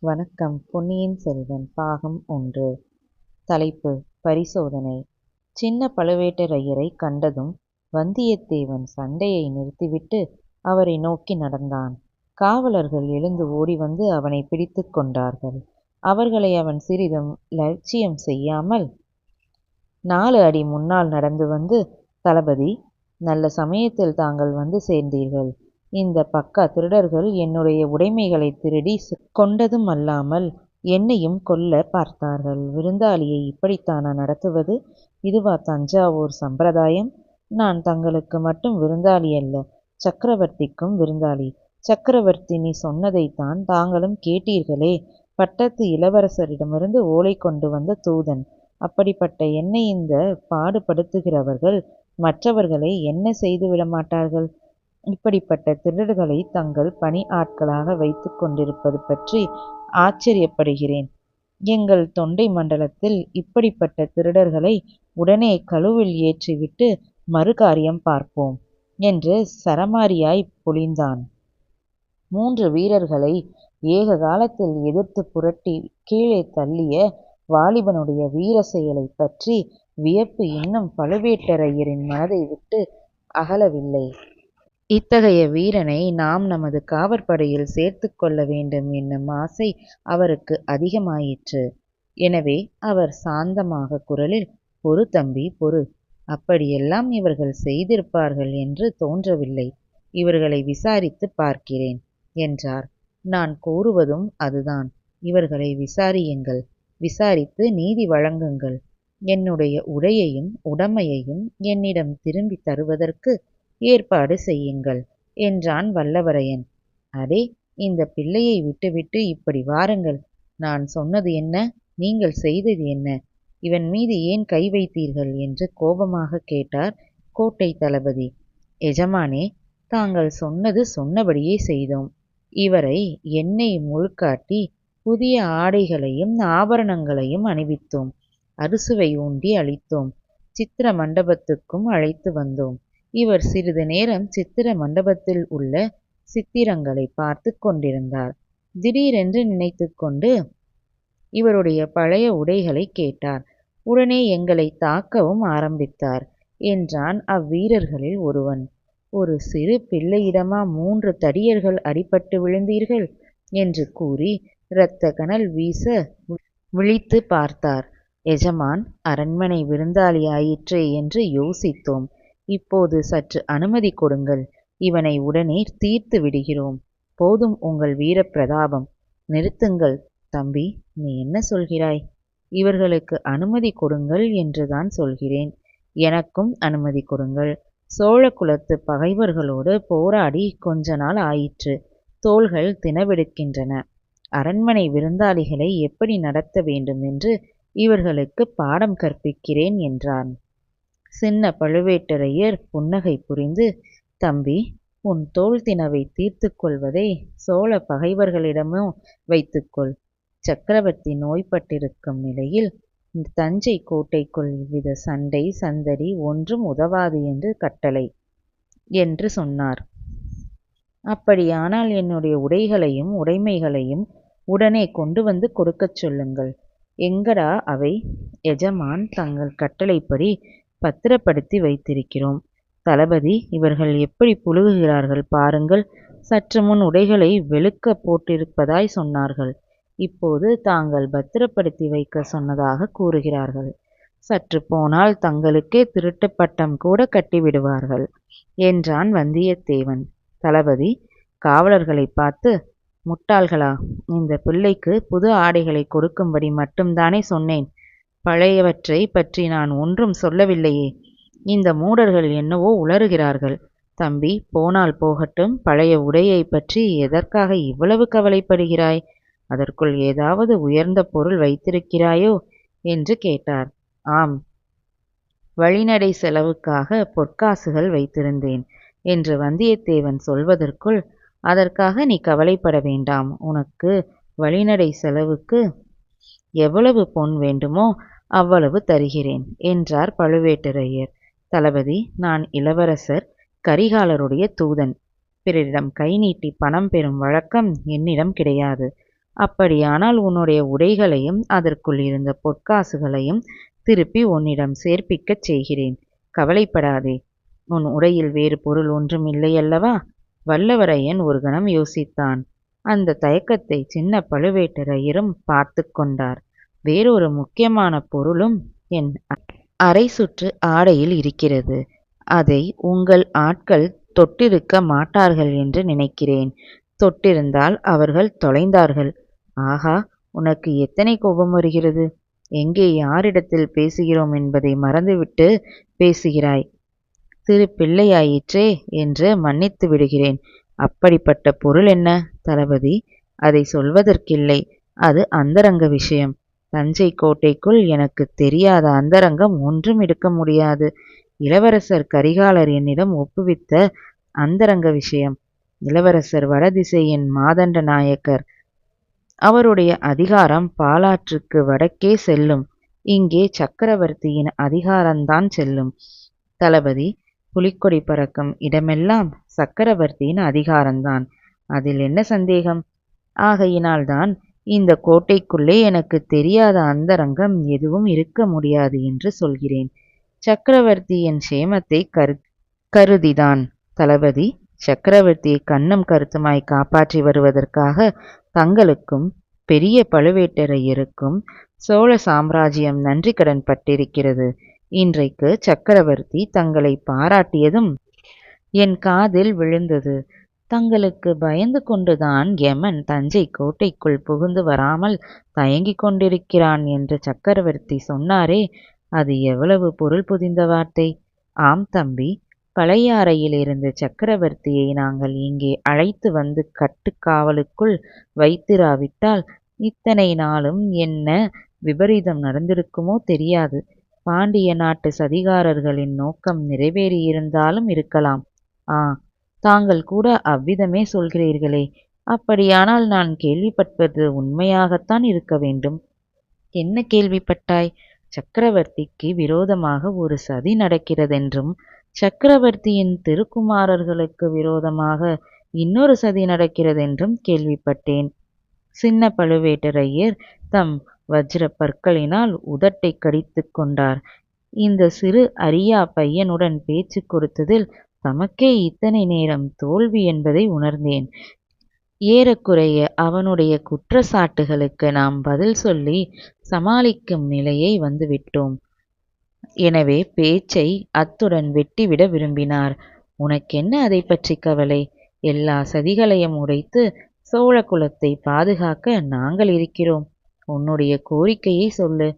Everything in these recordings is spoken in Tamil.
வணக்கம். பொன்னியின் செல்வன் பாகம் 1. தலைப்பு: பரிசோதனை. சின்ன பழுவேட்டரையரை கண்டதும் வந்தியத்தேவன் சண்டையை நிறுத்திவிட்டு அவரை நோக்கி நடந்தான். காவலர்கள் எழுந்து ஓடிவந்து அவனை பிடித்து கொண்டார்கள். அவர்களை அவன் சிறிதும் லட்சியம் செய்யாமல் 4 அடி முன்னால் நடந்து வந்து, தளபதி, நல்ல சமயத்தில் தாங்கள் வந்து சேர்ந்தீர்கள். இந்த பக்கா திருடர்கள் என்னுடைய உடைமைகளை திருடி கொண்டதுமல்லாமல் என்னையும் கொல்ல பார்த்தார்கள். விருந்தாளியை இப்படித்தானா நடத்துவது? இதுவா தஞ்சாவூர் சம்பிரதாயம்? நான் தங்களுக்கு மட்டும் விருந்தாளி அல்ல, சக்கரவர்த்திக்கும் விருந்தாளி. சக்கரவர்த்தி நீ சொன்னதைத்தான் தாங்களும் கேட்டீர்களே. பட்டத்து இளவரசரிடமிருந்து ஓலை கொண்டு வந்த தூதன். அப்படிப்பட்ட என்னை இந்த பாடுபடுத்துகிறவர்கள் மற்றவர்களை என்ன செய்து விடமாட்டார்கள்? இப்படிப்பட்ட திருடர்களை தங்கள் பணி ஆட்களாக வைத்து கொண்டிருப்பது பற்றி ஆச்சரியப்படுகிறேன். எங்கள் தொண்டை மண்டலத்தில் இப்படிப்பட்ட திருடர்களை உடனே கழுவில் ஏற்றிவிட்டு மறுகாரியம் பார்ப்போம் என்று சரமாரியாய் பொழிந்தான். 3 வீரர்களை ஏக காலத்தில் எதிர்த்து புரட்டி கீழே தள்ளிய வாலிபனுடைய வீர செயலை பற்றி வியப்பு இன்னும் பழுவேட்டரையரின் மனதை விட்டு அகலவில்லை. இத்தகைய வீரனை நாம் நமது காவற்படையில் சேர்த்து கொள்ள வேண்டும் என்னும் ஆசை அவருக்கு அதிகமாயிற்று. எனவே அவர் சாந்தமாக குரலில், பொறு தம்பி, பொறு. அப்படியெல்லாம் இவர்கள் செய்திருப்பார்கள் என்று தோன்றவில்லை. இவர்களை விசாரித்து பார்க்கிறேன் என்றார். நான் கூறுவதும் அதுதான். இவர்களை விசாரியுங்கள். விசாரித்து நீதி வழங்குங்கள். என்னுடைய உடையையும் உடைமையையும் என்னிடம் திரும்பி தருவதற்கு ஏற்பாடு செய்யுங்கள் என்றான் வல்லவரையன். அடே, இந்த பிள்ளையை விட்டுவிட்டு இப்படி வாருங்கள். நான் சொன்னது என்ன? நீங்கள் செய்தது என்ன? இவன் மீது ஏன் கை வைத்தீர்கள் என்று கோபமாக கேட்டார் கோட்டை தளபதி. எஜமானே, தாங்கள் சொன்னது சொன்னபடியே செய்தோம். இவரை எண்ணெய் முழுக்காட்டி புதிய ஆடைகளையும் ஆபரணங்களையும் அணிவித்தோம். அறுசுவை ஊண்டி அளித்தோம். சித்திர மண்டபத்துக்கும் அழைத்து வந்தோம். இவர் சிறிது நேரம் சித்திர மண்டபத்தில் உள்ள சித்திரங்களை பார்த்து கொண்டிருந்தார். திடீரென்று நினைத்து கொண்டு இவருடைய பழைய உடைகளை கேட்டார். உடனே எங்களை தாக்கவும் ஆரம்பித்தார் என்றான் அவ்வீரர்களில் ஒருவன். ஒரு சிறு பிள்ளையிடமா 3 தடியர்கள் அடிபட்டு விழுந்தீர்கள் என்று கூறி இரத்த கனல் வீச விழித்து பார்த்தார். எஜமான் அரண்மனை விருந்தாளி ஆயிற்றே என்று யோசித்தோம். இப்போது சற்று அனுமதி கொடுங்கள். இவனை உடனே தீர்த்து விடுகிறோம். போதும் உங்கள் வீர பிரதாபம். நிறுத்துங்கள். தம்பி, நீ என்ன சொல்கிறாய்? இவர்களுக்கு அனுமதி கொடுங்கள் என்றுதான் சொல்கிறேன். எனக்கும் அனுமதி கொடுங்கள். சோழ குலத்து பகைவர்களோடு போராடி கொஞ்ச நாள் ஆயிற்று. தோள்கள் தினவெடுக்கின்றன. அரண்மனை விருந்தாளிகளை எப்படி நடத்த வேண்டும் என்று இவர்களுக்கு பாடம் கற்பிக்கிறேன் என்றான். சின்ன பழுவேட்டரையர் புன்னகை புரிந்து, தம்பி, உன் தோள் தினவை தீர்த்து கொள்வதை சோழ பகைவர்களிடமோ வைத்துக்கொள். சக்கரவர்த்தி நோய்பட்டிருக்கும் நிலையில் தஞ்சை கோட்டைக்குள் இவ்வித சண்டை சந்தடி ஒன்றும் உதவாது என்று கட்டளை என்று சொன்னார். அப்படியானால் என்னுடைய உடைகளையும் உடைமைகளையும் உடனே கொண்டு வந்து கொடுக்கச் சொல்லுங்கள். எங்கடா அவை? எஜமான் தங்கள் கட்டளைப்படி பத்திரப்படுத்தி வைத்திருக்கிறோம். தளபதி, இவர்கள் எப்படி புழுகுகிறார்கள் பாருங்கள். சற்று முன் உடைகளை வெளுக்க போட்டிருப்பதாய் சொன்னார்கள். இப்போது தாங்கள் பத்திரப்படுத்தி வைக்க சொன்னதாக கூறுகிறார்கள். சற்று போனால் தங்களுக்கே திருட்டு பட்டம் கூட கட்டிவிடுவார்கள் என்றான் வந்தியத்தேவன். தளபதி காவலர்களை பார்த்து, முட்டாள்களா, இந்த பிள்ளைக்கு புது ஆடைகளை கொடுக்கும்படி மட்டும்தானே சொன்னேன். பழையவற்றை பற்றி நான் ஒன்றும் சொல்லவில்லையே. இந்த மூடர்கள் என்னவோ உளறுகிறார்கள். தம்பி, போனால் போகட்டும். பழைய உடையை பற்றி எதற்காக இவ்வளவு கவலைப்படுகிறாய்? அதற்குள் ஏதாவது உயர்ந்த பொருள் வைத்திருக்கிறாயோ என்று கேட்டார். ஆம், வழிநடை செலவுக்காக பொற்காசுகள் வைத்திருந்தேன் என்று வந்தியத்தேவன் சொல்வதற்குள், அதற்காக நீ கவலைப்பட வேண்டாம். உனக்கு வழிநடை செலவுக்கு எவ்வளவு பொன் வேண்டுமோ அவ்வளவு தருகிறேன் என்றார் பழுவேட்டரையர். தளபதி, நான் இளவரசர் கரிகாலருடைய தூதன். பிறரிடம் கை நீட்டி பணம் பெறும் வழக்கம் என்னிடம் கிடையாது. அப்படியானால் உன்னுடைய உடைகளையும் அதற்குள் இருந்த பொற்காசுகளையும் திருப்பி உன்னிடம் சேர்ப்பிக்கச் செய்கிறேன். கவலைப்படாதே. உன் உடையில் வேறு பொருள் ஒன்றும் இல்லையல்லவா? வல்லவரையன் ஒரு கணம் யோசித்தான். அந்த தயக்கத்தை சின்ன பழுவேட்டரையரும் பார்த்து கொண்டார். வேறொரு முக்கியமான பொருளும் என் அரை சுற்று ஆடையில் இருக்கிறது. அதை உங்கள் ஆட்கள் தொட்டிருக்க மாட்டார்கள் என்று நினைக்கிறேன். தொட்டிருந்தால் அவர்கள் தொலைந்தார்கள். ஆகா, உனக்கு எத்தனை கோபம் வருகிறது! எங்கே யாரிடத்தில் பேசுகிறோம் என்பதை மறந்துவிட்டு பேசுகிறாய். சிறு பிள்ளையாயிற்றே என்று மன்னித்து விடுகிறேன். அப்படிப்பட்ட பொருள் என்ன தளபதி? அதை சொல்வதற்கில்லை. அது அந்தரங்க விஷயம். தஞ்சை கோட்டைக்குள் எனக்கு தெரியாத அந்தரங்கம் ஒன்றும் இருக்க முடியாது. இளவரசர் கரிகாலர் என்னிடம் ஒப்புவித்த அந்தரங்க விஷயம். இளவரசர் வடதிசையின் மாதண்ட நாயக்கர். அவருடைய அதிகாரம் பாலாற்றுக்கு வடக்கே செல்லும். இங்கே சக்கரவர்த்தியின் அதிகாரம்தான் செல்லும். தளபதி, புலிக்கொடி பறக்கும் இடமெல்லாம் சக்கரவர்த்தியின் அதிகாரம்தான். அதில் என்ன சந்தேகம்? ஆகையினால்தான் இந்த கோட்டைக்குள்ளே எனக்கு தெரியாத அந்தரங்கம் எதுவும் இருக்க முடியாது என்று சொல்கிறேன். சக்கரவர்த்தியின் சேமத்தை கருதிதான். தளபதி, சக்கரவர்த்தியை கண்ணும் கருத்துமாய் காப்பாற்றி வருவதற்காக தங்களுக்கும் பெரிய பழுவேட்டரையருக்கும் சோழ சாம்ராஜ்யம் நன்றி கடன் பட்டிருக்கிறது. இன்றைக்கு சக்கரவர்த்தி தங்களை பாராட்டியதும் என் காதில் விழுந்தது. தங்களுக்கு பயந்து கொண்டுதான் யமன் தஞ்சை கோட்டைக்குள் புகுந்து வராமல் தயங்கிக் கொண்டிருக்கிறான் என்று சக்கரவர்த்தி சொன்னாரே, அது எவ்வளவு பொருள் புதிந்த வார்த்தை! ஆம் தம்பி, பழையாறையிலிருந்து சக்கரவர்த்தியை நாங்கள் இங்கே அழைத்து வந்து கட்டுக்காவலுக்குள் வைத்திராவிட்டால் இத்தனை நாளும் என்ன விபரீதம் நடந்திருக்குமோ தெரியாது. பாண்டிய நாட்டு சதிகாரர்களின் நோக்கம் நிறைவேறியிருந்தாலும் இருக்கலாம். ஆ, தாங்கள் கூட அவ்விதமே சொல்கிறீர்களே. அப்படியானால் நான் கேள்விப்பட்டது உண்மையாகத்தான் இருக்க வேண்டும். என்ன கேள்விப்பட்டாய்? சக்கரவர்த்திக்கு விரோதமாக ஒரு சதி நடக்கிறதென்றும், சக்கரவர்த்தியின் திருக்குமாரர்களுக்கு விரோதமாக இன்னொரு சதி நடக்கிறதென்றும் கேள்விப்பட்டேன். சின்ன பழுவேட்டரையர் தம் வஜ்ர பற்களினால் உதட்டை கடித்து கொண்டார். இந்த சிறு அரியா பையனுடன் பேச்சு கொடுத்ததில் தமக்கே இத்தனை நேரம் தோல்வி என்பதை உணர்ந்தேன். ஏறக்குறைய அவனுடைய குற்றச்சாட்டுகளுக்கு நாம் பதில் சொல்லி சமாளிக்கும் நிலையை வந்துவிட்டோம். எனவே பேச்சை அத்துடன் வெட்டிவிட விரும்பினார். உனக்கென்ன அதை பற்றி கவலை? எல்லா சதிகளையும் உடைத்து சோழ குலத்தை பாதுகாக்க நாங்கள் இருக்கிறோம். உன்னுடைய கோரிக்கையை சொல்லு.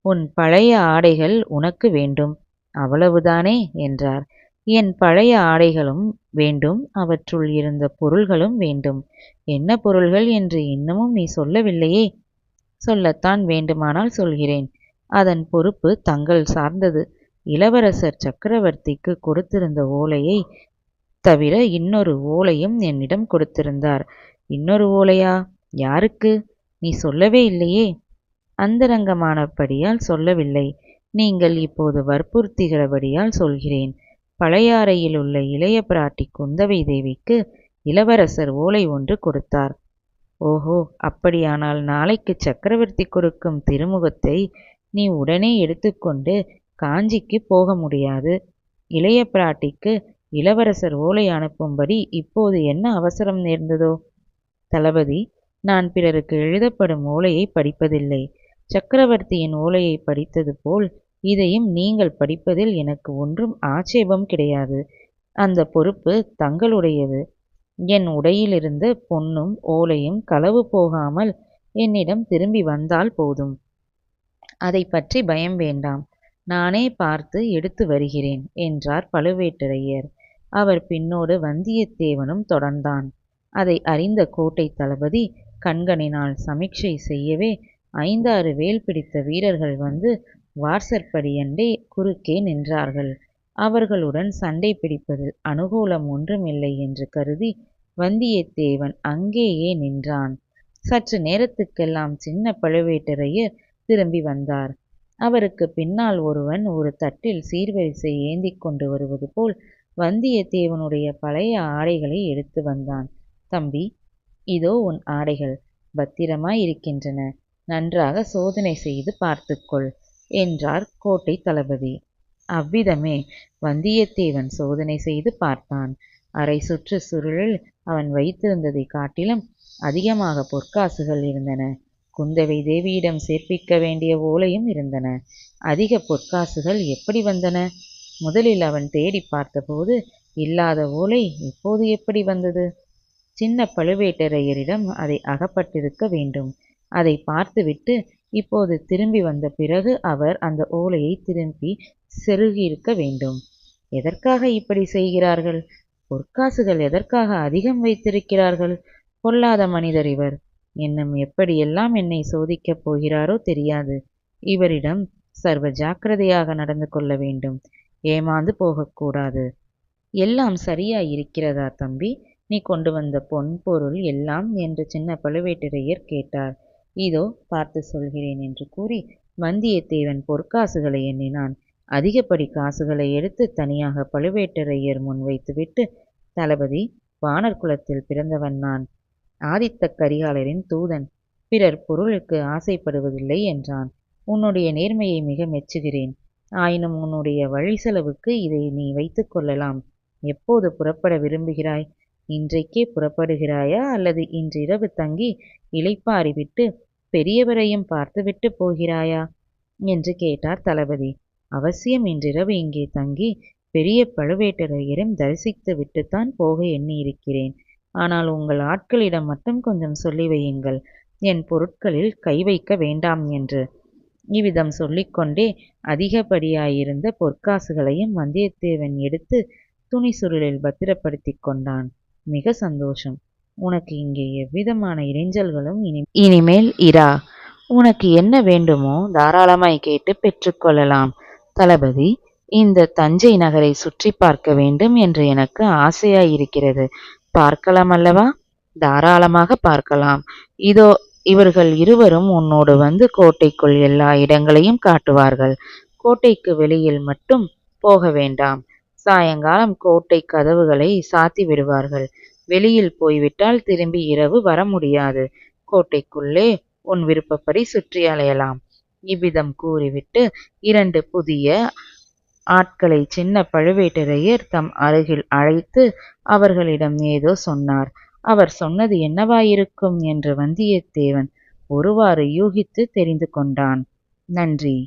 உன் பழைய ஆடைகள் உனக்கு வேண்டும், அவ்வளவுதானே என்றார். என் பழைய ஆடைகளும் வேண்டும், அவற்றுள் இருந்த பொருள்களும் வேண்டும். என்ன பொருள்கள் என்று இன்னமும் நீ சொல்லவில்லையே? சொல்லத்தான் வேண்டுமானால் சொல்கிறேன். அதன் பொறுப்பு தங்கள் சார்ந்தது. இளவரசர் சக்கரவர்த்திக்கு கொடுத்திருந்த ஓலையை தவிர இன்னொரு ஓலையும் என்னிடம் கொடுத்திருந்தார். இன்னொரு ஓலையா? யாருக்கு? நீ சொல்லவே இல்லையே. அந்தரங்கமானபடியால் சொல்லவில்லை. நீங்கள் இப்போது வற்புறுத்துகிறபடியால் சொல்கிறேன். பழையாறையில் உள்ள இளைய பிராட்டி குந்தவை தேவிக்கு இளவரசர் ஓலை ஒன்று கொடுத்தார். ஓஹோ, அப்படியானால் நாளைக்கு சக்கரவர்த்தி கொடுக்கும் திருமுகத்தை நீ உடனே எடுத்துக்கொண்டு காஞ்சிக்கு போக முடியாது. இளைய பிராட்டிக்கு இளவரசர் ஓலை அனுப்பும்படி இப்போது என்ன அவசரம் நேர்ந்ததோ? தளபதி, நான் பிறருக்கு எழுதப்படும் ஓலையை படிப்பதில்லை. சக்கரவர்த்தியின் ஓலையை படித்தது போல் இதையும் நீங்கள் படிப்பதில் எனக்கு ஒன்றும் ஆட்சேபம் கிடையாது. அந்த பொறுப்பு தங்களுடையது. என் உடையிலிருந்த பொன்னும் ஓலையும் களவு போகாமல் என்னிடம் திரும்பி வந்தால் போதும். அதை பற்றி பயம் வேண்டாம். நானே பார்த்து எடுத்து வருகிறேன் என்றார் பழுவேட்டரையர். அவர் பின்னோடு வந்தியத்தேவனும் தொடர்ந்தான். அதை அறிந்த கோட்டை தளபதி கண்களினால் சமிக்ஷை செய்யவே 5-6 வேல் பிடித்த வீரர்கள் வந்து வாசற்படியண்டே குறுக்கே நின்றார்கள். அவர்களுடன் சண்டை பிடிப்பதில் அனுகூலம் ஒன்றுமில்லை என்று கருதி வந்தியத்தேவன் அங்கேயே நின்றான். சற்று நேரத்துக்கெல்லாம் சின்ன பழுவேட்டரையர் திரும்பி வந்தார். அவருக்கு பின்னால் ஒருவன் ஒரு தட்டில் சீர்வரிசை ஏந்தி கொண்டு வருவது போல் வந்தியத்தேவனுடைய பழைய ஆடைகளை எடுத்து வந்தான். தம்பி, இதோ உன் ஆடைகள். பத்திரமாயிருக்கின்றன. நன்றாக சோதனை செய்து பார்த்துக்கொள் என்றார் கோட்டை தளபதி. அவ்விதமே வந்தியத்தேவன் சோதனை செய்து பார்த்தான். அரை சுற்று சுருளில் அவன் வைத்திருந்ததை காட்டிலும் அதிகமாக பொற்காசுகள் இருந்தன. குந்தவை தேவியிடம் சேர்ப்பிக்க வேண்டிய ஓலையும் இருந்தன. அதிக பொற்காசுகள் எப்படி வந்தன? முதலில் அவன் தேடி பார்த்தபோது இல்லாத ஓலை இப்போது எப்படி வந்தது? சின்ன பழுவேட்டரையரிடம் அதை அகப்பட்டிருக்க வேண்டும். அதை பார்த்துவிட்டு இப்போது திரும்பி வந்த பிறகு அவர் அந்த ஓலையை திரும்பி செருகியிருக்க வேண்டும். எதற்காக இப்படி செய்கிறார்கள்? பொற்காசுகள் எதற்காக அதிகம் வைத்திருக்கிறார்கள்? பொல்லாத மனிதர் இவர். இன்னும் எப்படியெல்லாம் என்னை சோதிக்கப் போகிறாரோ தெரியாது. இவரிடம் சர்வ ஜாக்கிரதையாக நடந்து கொள்ள வேண்டும். ஏமாந்து போகக்கூடாது. எல்லாம் சரியாயிருக்கிறதா தம்பி? நீ கொண்டு வந்த பொன் பொருள் எல்லாம் என்று சின்ன பழுவேட்டரையர் கேட்டார். இதோ பார்த்து சொல்கிறேன் என்று கூறி வந்தியத்தேவன் பொற்காசுகளை எண்ணினான். அதிகப்படி காசுகளை எடுத்து தனியாக பழுவேட்டரையர் முன் வைத்துவிட்டு, தளபதி, வானர் குலத்தில் பிறந்தவன் நான். ஆதித்த கரிகாலரின் தூதன். பிறர் பொருளுக்கு ஆசைப்படுவதில்லை என்றான். உன்னுடைய நேர்மையை மிக மெச்சுகிறேன். ஆயினும் உன்னுடைய வழி செலவுக்கு இதை நீ வைத்து கொள்ளலாம். எப்போது புறப்பட விரும்புகிறாய்? இன்றைக்கே புறப்படுகிறாயா, அல்லது இன்றிரவு தங்கி இளைப்பாறிவிட்டு பெரியவரையும் பார்த்துவிட்டு போகிறாயா என்று கேட்டார் தளபதி. அவசியம் இன்றிரவு இங்கே தங்கி பெரிய பழுவேட்டரையரையும் தரிசித்து விட்டுத்தான் போக எண்ணியிருக்கிறேன். ஆனால் உங்கள் ஆட்களிடம் மட்டும் கொஞ்சம் சொல்லி வையுங்கள், என் பொருட்களில் கை வைக்க வேண்டாம் என்று. இவ்விதம் சொல்லிக்கொண்டே அதிகப்படியாயிருந்த பொற்காசுகளையும் வந்தியத்தேவன் எடுத்து துணி சுருளில் பத்திரப்படுத்தி கொண்டான். மிக சந்தோஷம். உனக்கு இங்கே எவ்விதமான இடைஞ்சல்களும் இனிமேல் இரா. உனக்கு என்ன வேண்டுமோ தாராளமாய் கேட்டு பெற்றுக்கொள்ளலாம். தளபதி, இந்த தஞ்சை நகரை சுற்றி பார்க்க வேண்டும் என்று எனக்கு ஆசையாயிருக்கிறது. பார்க்கலாம் அல்லவா? தாராளமாக பார்க்கலாம். இதோ இவர்கள் இருவரும் உன்னோடு வந்து கோட்டைக்குள் எல்லா இடங்களையும் காட்டுவார்கள். கோட்டைக்கு வெளியில் மட்டும் போக வேண்டாம். சாயங்காலம் கோட்டை கதவுகளை சாத்தி விடுவார்கள். வெளியில் போய்விட்டால் திரும்பி இரவு வர முடியாது. கோட்டைக்குள்ளே உன் விருப்பப்படி சுற்றி அலையலாம். இவ்விதம் கூறிவிட்டு 2 புதிய ஆட்களை சின்ன பழுவேட்டரையர் தம் அருகில் அழைத்து அவர்களிடம் ஏதோ சொன்னார். அவர் சொன்னது என்னவாயிருக்கும் என்று வந்தியத்தேவன் ஒருவாறு யூகித்து தெரிந்து கொண்டான். நன்றி.